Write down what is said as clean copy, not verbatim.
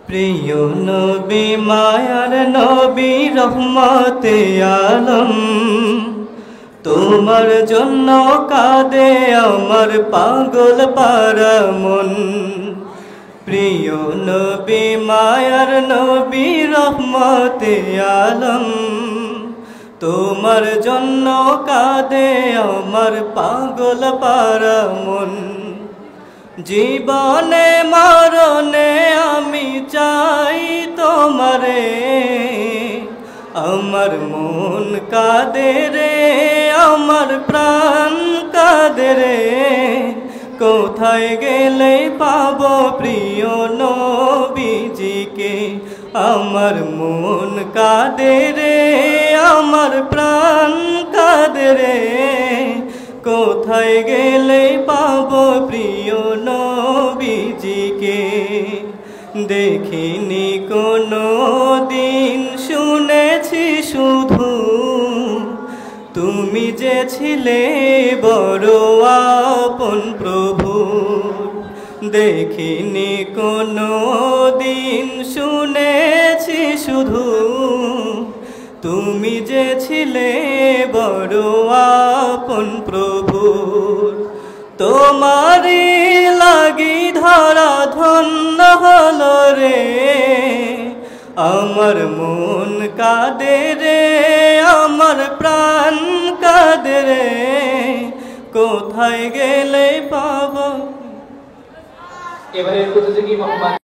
প্রিয় নবী মায়ার নবী রহমতে আলম, তোমার জন্য কাঁদে আমার পাগল পারা মন। প্রিয় নবী মায়ার নবী রহমতে আলম, তোমার জন্য কাঁদে আমার পাগল পারা মন। জীবনে মরণে আমি চাই তোমারে, আমার মন কাঁদে রে, আমার প্রাণ কাঁদে রে। কোথায় গেলে পাবো প্রিয় নবীজিকে, আমার মন কাঁদে রে, আমার প্রাণ কাঁদে রে। কোথায় গেলে পাবো প্রিয় নবীজিকে। দেখিনি কোনো দিন, শুনেছি শুধু তুমি যে ছিলে বড় আপন প্রভু। দেখিনি কোনো দিন, শুনেছি শুধু তুমি যে ছিলে বড় আপন প্রভু। তোমারি লাগি ধরা ধন্য হলো রে, আমার মন কাঁদে রে, আমার প্রাণ কাঁদে রে। কোথায় গেলে পাবো। এবারে প্রতিযোগী মোহাম্মদ